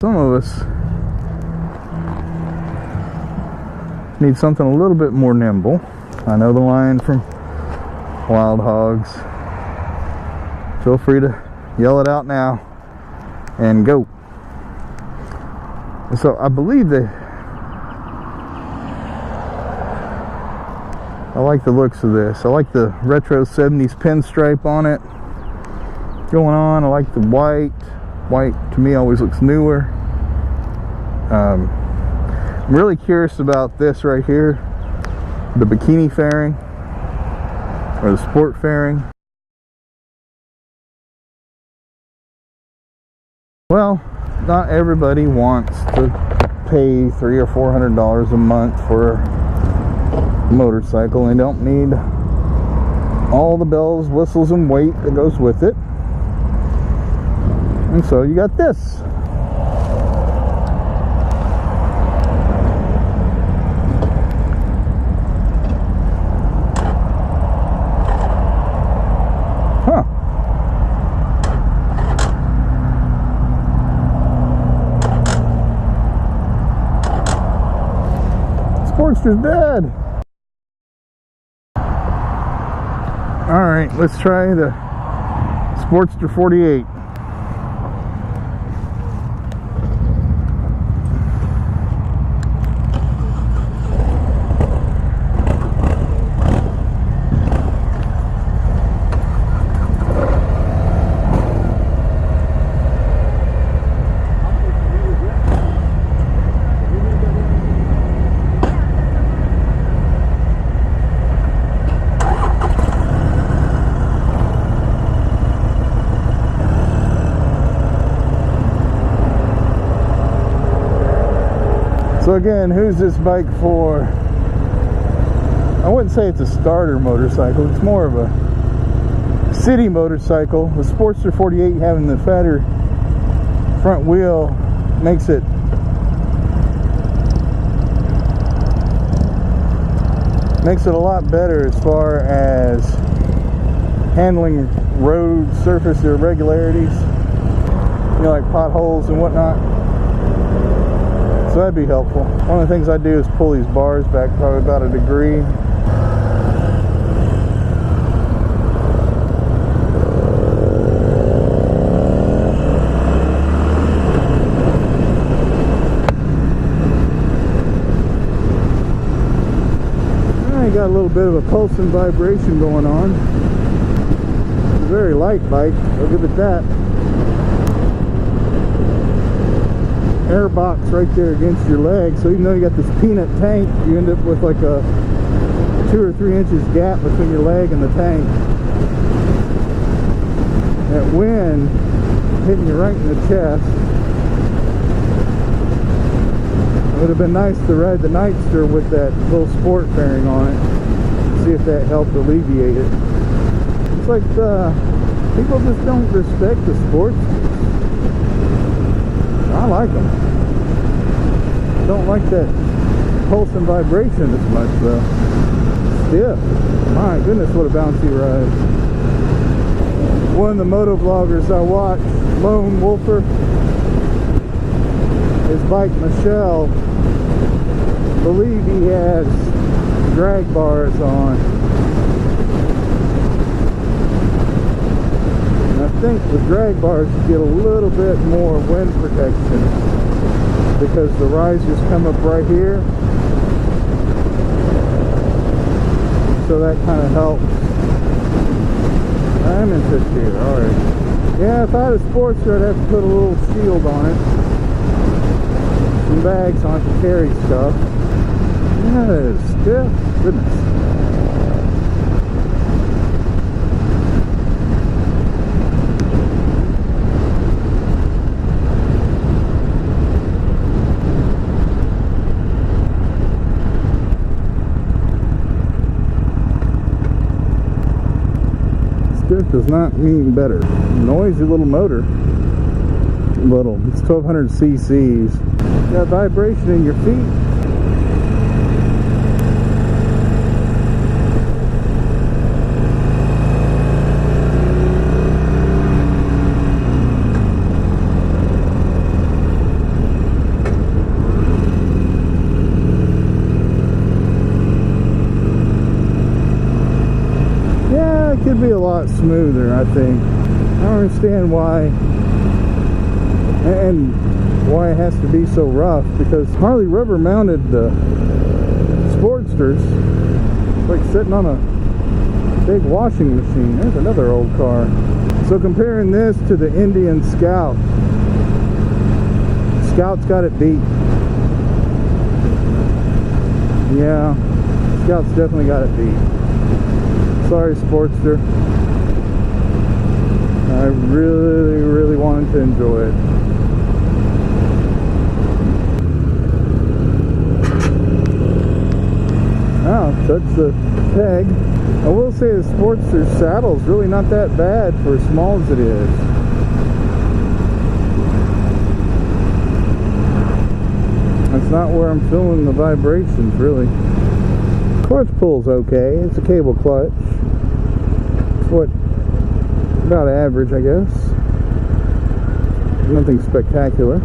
Some of us need something a little bit more nimble. I know the line from Wild Hogs. Feel free to yell it out now and go. So I believe that I like the looks of this. I like the retro 70s pinstripe on it going on. I like the white. White to me always looks newer. I'm really curious about this right here, the bikini fairing or the sport fairing. Well, not everybody wants to pay $300 or $400 a month for a motorcycle. They don't need all the bells, whistles, and weight that goes with it. And so you got this. Huh. Sportster's dead. Alright, let's try the Sportster 48. So again, who's this bike for? I wouldn't say it's a starter motorcycle. It's more of a city motorcycle. The Sportster 48 having the fatter front wheel makes it a lot better as far as handling road surface irregularities, you know, like potholes and whatnot. So that'd be helpful. One of the things I do is pull these bars back probably about a degree. I got a little bit of a pulse and vibration going on. It's a very light bike, I'll give it that. Air box right there against your leg, so even though you got this peanut tank, you end up with like a 2 or 3 inches gap between your leg and the tank. That wind hitting you right in the chest. It would have been nice to ride the Nightster with that little sport fairing on it, see if that helped alleviate it. It's like people just don't respect the sports. I like them. Don't like that pulse and vibration as much though. Stiff. My goodness, what a bouncy ride. One of the moto vloggers I watch, Lone Wolfer, his bike Michelle, believe he has drag bars on. I think the drag bars get a little bit more wind protection because the risers come up right here, so that kind of helps. I'm in fifth gear, alright. Yeah, if I had a Sportster, I'd have to put a little shield on it, some bags on it to carry stuff. Yeah, it's stiff. Goodness. Stiff does not mean better. Noisy little motor. Little. It's 1200 cc's. Got vibration in your feet. lot smoother, I think. I don't understand why, and why it has to be so rough, because Harley rubber mounted the Sportsters. It's like sitting on a big washing machine. There's another old car. So comparing this to the Indian Scout, Scout's got it beat. Yeah, Scout's definitely got it beat. Sorry, Sportster. I really wanted to enjoy it. Now, touch the peg. I will say the Sportster saddle's really not that bad for as small as it is. That's not where I'm feeling the vibrations, really. Clutch pull's okay. It's a cable clutch. It's what, about average, I guess. Nothing spectacular.